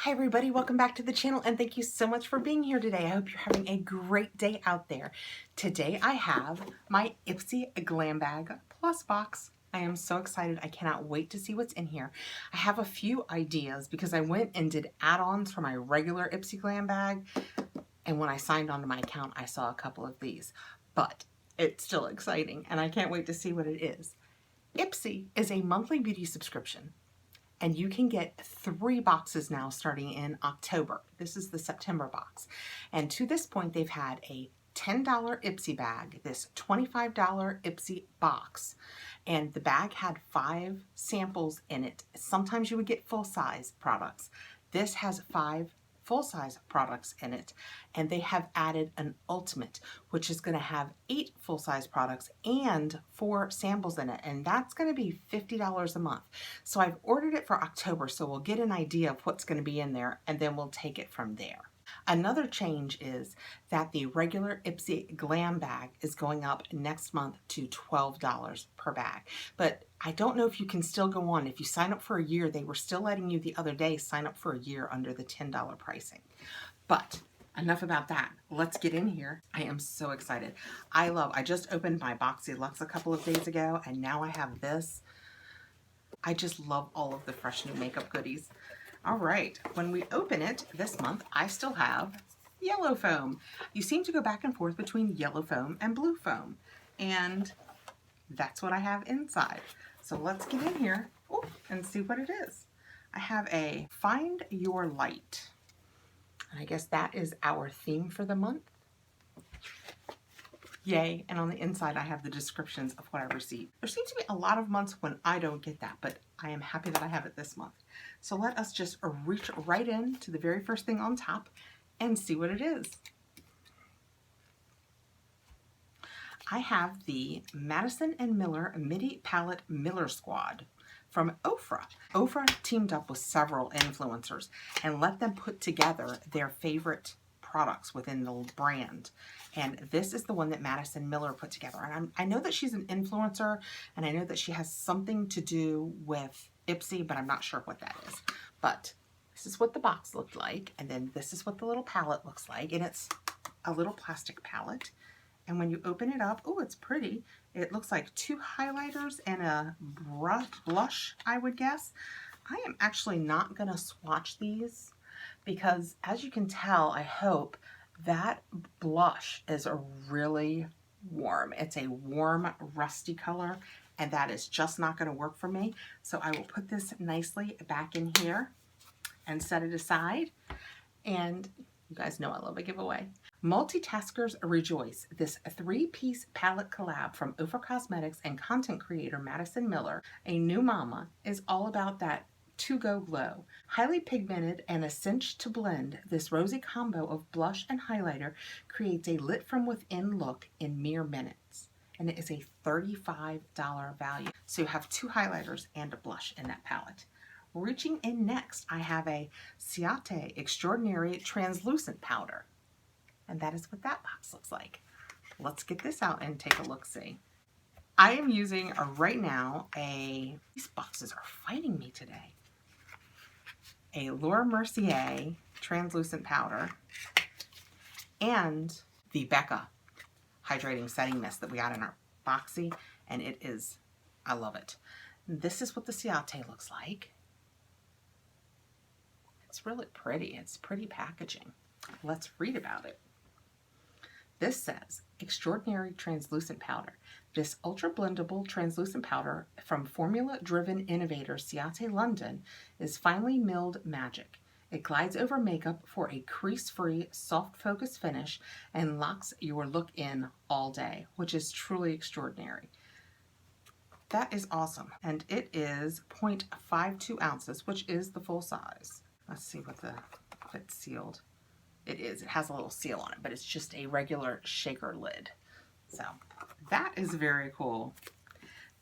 Hi everybody, welcome back to the channel and thank you so much for being here today. I hope you're having a great day out there. Today I have my Ipsy Glambag Plus box. I am so excited. I cannot wait to see what's in here. I have a few ideas because I went and did add-ons for my regular Ipsy Glambag, and when I signed onto my account I saw a couple of these, but it's still exciting and I can't wait to see what it is. Ipsy is a monthly beauty subscription, and you can get 3 boxes now starting in October. This is the September box. And to this point, they've had a $10 Ipsy bag, this $25 Ipsy box, and the bag had 5 samples in it. Sometimes you would get full-size products. This has 5 full-size products in it, and they have added an ultimate, which is going to have 8 full-size products and 4 samples in it, and that's going to be $50 a month. So I've ordered it for October, so we'll get an idea of what's going to be in there, and then we'll take it from there. Another change is that the regular Ipsy Glam bag is going up next month to $12 per bag. But I don't know if you can still go on. If you sign up for a year, they were still letting you the other day sign up for a year under the $10 pricing. But enough about that. Let's get in here. I am so excited. I just opened my Boxy Lux a couple of days ago, and now I have this. I just love all of the fresh new makeup goodies. All right, when we open it this month, I still have yellow foam. You seem to go back and forth between yellow foam and blue foam, and that's what I have inside. So let's get in here and see what it is. I have a Find Your Light, and I guess that is our theme for the month. Yay, and on the inside I have the descriptions of what I received. There seems to be a lot of months when I don't get that, but I am happy that I have it this month. So let us just reach right in to the very first thing on top and see what it is. I have the Madison & Miller Midi Palette Miller Squad from Ofra. Ofra teamed up with several influencers and let them put together their favorite products within the brand, and this is the one that Madison Miller put together. And I know that she's an influencer, and I know that she has something to do with Ipsy, but I'm not sure what that is. But this is what the box looked like, and then this is what the little palette looks like, and it's a little plastic palette. And when you open it up, oh, it's pretty. It looks like 2 highlighters and a blush, I would guess. I am actually not gonna swatch these, because as you can tell, I hope, that blush is a really warm. It's a warm, rusty color, and that is just not going to work for me. So I will put this nicely back in here and set it aside. And you guys know I love a giveaway. Multitaskers rejoice. This 3-piece palette collab from Ofra Cosmetics and content creator Madison Miller, a new mama, is all about that to-go glow. Highly pigmented and a cinch to blend, this rosy combo of blush and highlighter creates a lit from within look in mere minutes. And it is a $35 value. So you have 2 highlighters and a blush in that palette. Reaching in next, I have a Ciate Extraordinary Translucent Powder. And that is what that box looks like. Let's get this out and take a look-see. I am using right now these boxes are fighting me today. A Laura Mercier Translucent Powder and the Becca Hydrating Setting Mist that we got in our Boxy, and it is, I love it. This is what the Ciate looks like. It's really pretty. It's pretty packaging. Let's read about it. This says, Extraordinary Translucent Powder. This ultra-blendable translucent powder from formula-driven innovator Ciate London is finely milled magic. It glides over makeup for a crease-free, soft-focus finish and locks your look in all day, which is truly extraordinary. That is awesome. And it is 0.52 ounces, which is the full size. Let's see if it's sealed. It is. It has a little seal on it, but it's just a regular shaker lid. So that is very cool.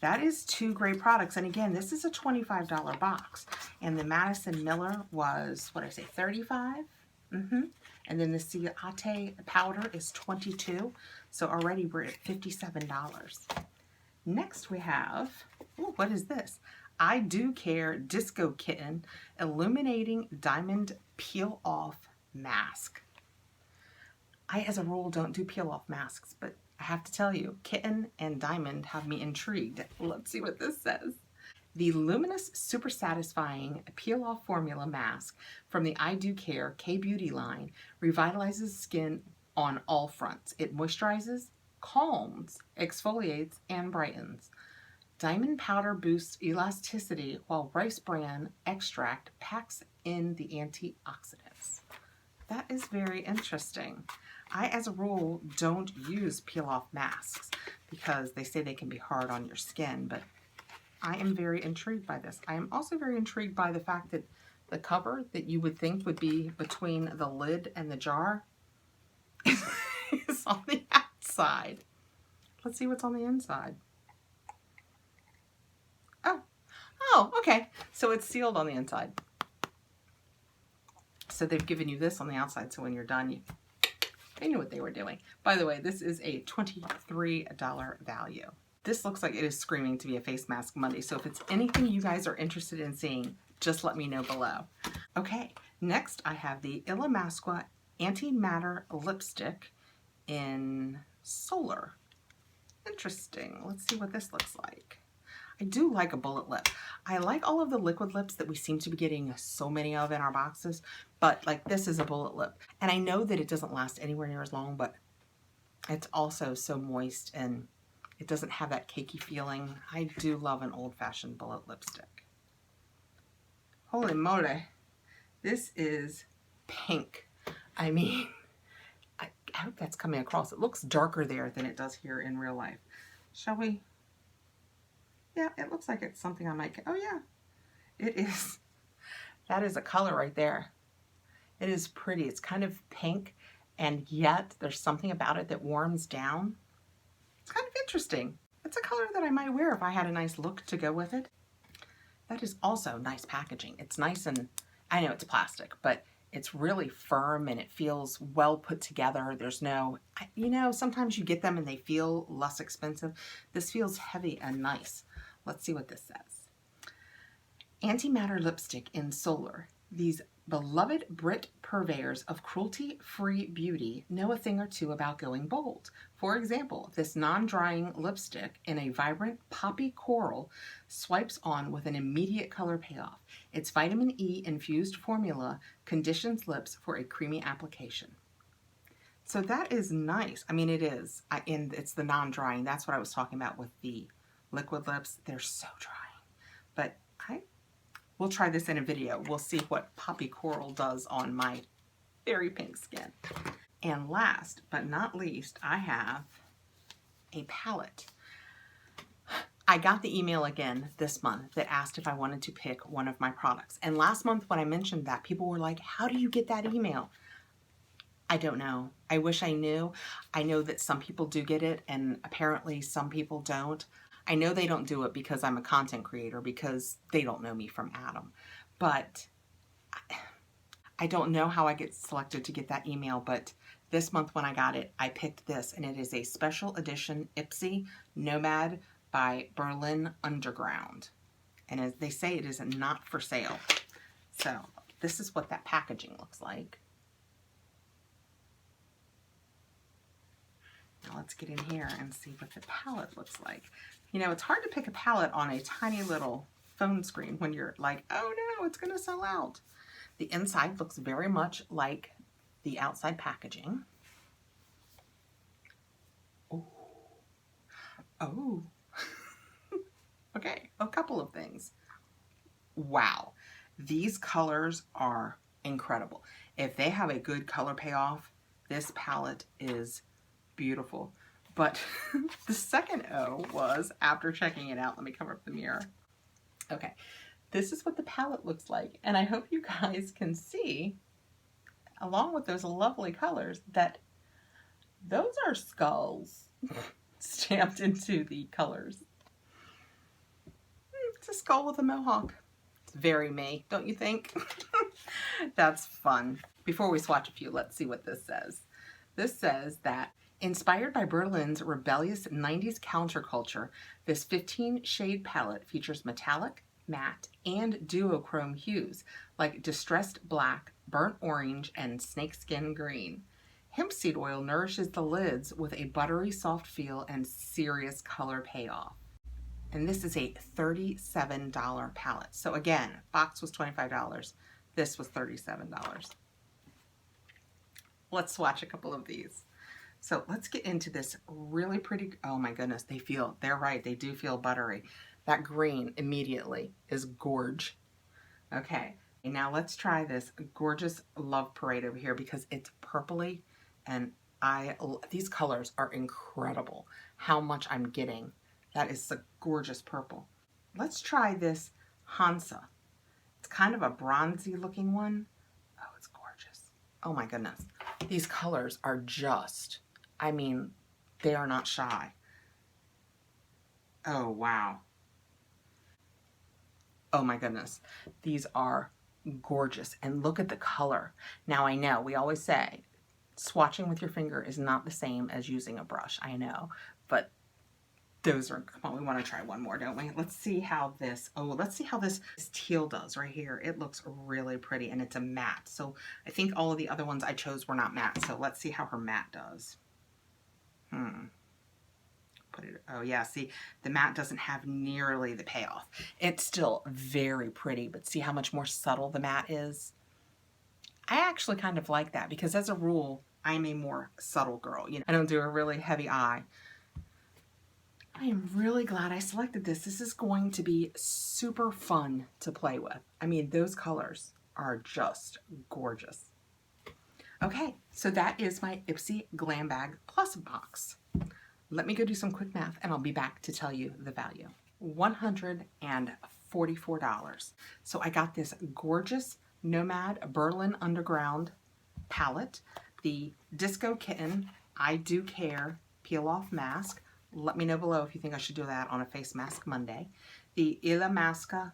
That is 2 great products. And again, this is a $25 box. And the Madison Miller was, what did I say, $35? And then the Ciate powder is $22. So already we're at $57. Next we have, ooh, what is this? I Do Care Disco Kitten Illuminating Diamond Peel Off Mask. I, as a rule, don't do peel off masks, but I have to tell you, Kitten and Diamond have me intrigued. Let's see what this says. The Luminous Super Satisfying Peel Off Formula Mask from the I Do Care K-Beauty line revitalizes skin on all fronts. It moisturizes, calms, exfoliates, and brightens. Diamond powder boosts elasticity while rice bran extract packs in the antioxidants. That is very interesting. I, as a rule, don't use peel-off masks because they say they can be hard on your skin, but I am very intrigued by this. I am also very intrigued by the fact that the cover that you would think would be between the lid and the jar is on the outside. Let's see what's on the inside. Oh, okay. So it's sealed on the inside. So they've given you this on the outside, so when you're done, they knew what they were doing. By the way, this is a $23 value. This looks like it is screaming to be a Face Mask Monday, so if it's anything you guys are interested in seeing, just let me know below. Okay, next I have the Illamasqua Antimatter Lipstick in Solar. Interesting. Let's see what this looks like. I do like a bullet lip. I like all of the liquid lips that we seem to be getting so many of in our boxes, but like this is a bullet lip. And I know that it doesn't last anywhere near as long, but it's also so moist and it doesn't have that cakey feeling. I do love an old-fashioned bullet lipstick. Holy moly. This is pink. I mean, I hope that's coming across. It looks darker there than it does here in real life. Shall we? Yeah, it looks like it's something I might get. Oh yeah, it is. That is a color right there. It is pretty. It's kind of pink, and yet there's something about it that warms down. It's kind of interesting. It's a color that I might wear if I had a nice look to go with it. That is also nice packaging. It's nice, and I know it's plastic, but it's really firm and it feels well put together. There's no, you know, sometimes you get them and they feel less expensive. This feels heavy and nice. Let's see what this says. Antimatter Lipstick in Solar. These beloved Brit purveyors of cruelty-free beauty know a thing or two about going bold. For example, this non-drying lipstick in a vibrant poppy coral swipes on with an immediate color payoff. Its vitamin E infused formula conditions lips for a creamy application. So that is nice. I mean, it is. And it's the non-drying. That's what I was talking about with the liquid lips. They're so drying. But we'll try this in a video. We'll see what poppy coral does on my very pink skin. And last but not least, I have a palette. I got the email again this month that asked if I wanted to pick one of my products. And last month when I mentioned that, people were like, how do you get that email? I don't know. I wish I knew. I know that some people do get it and apparently some people don't. I know they don't do it because I'm a content creator, because they don't know me from Adam. But I don't know how I get selected to get that email, but this month when I got it, I picked this, and it is a special edition Ipsy Nomad by Berlin Underground. And as they say, it is not for sale. So this is what that packaging looks like. Now let's get in here and see what the palette looks like. You know, it's hard to pick a palette on a tiny little phone screen when you're like, oh no, it's going to sell out. The inside looks very much like the outside packaging. Oh. Oh. Okay, a couple of things. Wow. These colors are incredible. If they have a good color payoff, this palette is beautiful. But the second O was, after checking it out, let me cover up the mirror. Okay, this is what the palette looks like. And I hope you guys can see, along with those lovely colors, that those are skulls stamped into the colors. It's a skull with a mohawk. It's very me, don't you think? That's fun. Before we swatch a few, let's see what this says. This says that inspired by Berlin's rebellious 90s counterculture, this 15-shade palette features metallic, matte, and duochrome hues like distressed black, burnt orange, and snakeskin green. Hemp seed oil nourishes the lids with a buttery soft feel and serious color payoff. And this is a $37 palette. So again, box was $25. This was $37. Let's swatch a couple of these. So let's get into this really pretty, oh my goodness, they're right, they do feel buttery. That green immediately is gorge. Okay, and now let's try this gorgeous Love Parade over here because it's purpley and these colors are incredible. How much I'm getting. That is a gorgeous purple. Let's try this Hansa. It's kind of a bronzy looking one. Oh, it's gorgeous. Oh my goodness. These colors are just, I mean, they are not shy. Oh, wow. Oh my goodness. These are gorgeous. And look at the color. Now I know, we always say, swatching with your finger is not the same as using a brush. I know, but those are, come on, we want to try one more, don't we? Let's see how this teal does right here. It looks really pretty and it's a matte. So I think all of the other ones I chose were not matte. So let's see how her matte does. Oh yeah, see, the matte doesn't have nearly the payoff. It's still very pretty, but see how much more subtle the matte is? I actually kind of like that because as a rule, I'm a more subtle girl. You know, I don't do a really heavy eye. I am really glad I selected this. This is going to be super fun to play with. I mean, those colors are just gorgeous. Okay, so that is my Ipsy Glambag Plus box. Let me go do some quick math and I'll be back to tell you the value. $144. So I got this gorgeous Nomad Berlin Underground palette, the Disco Kitten I Do Care Peel Off Mask. Let me know below if you think I should do that on a face mask Monday. The Illamasqua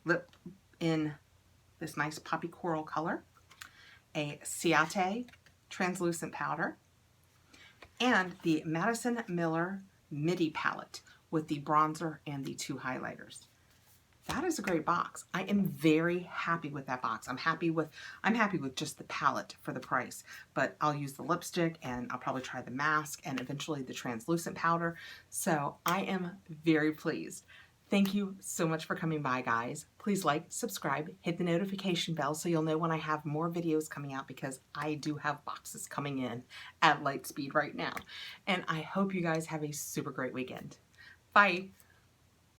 lip in this nice poppy coral color. A Ciate translucent powder. And the Madison Miller Midi palette with the bronzer and the 2 highlighters. That is a great box. I am very happy with that box. I'm happy with just the palette for the price, but I'll use the lipstick and I'll probably try the mask and eventually the translucent powder. So I am very pleased. Thank you so much for coming by, guys. Please like, subscribe, hit the notification bell so you'll know when I have more videos coming out because I do have boxes coming in at light speed right now. And I hope you guys have a super great weekend. Bye.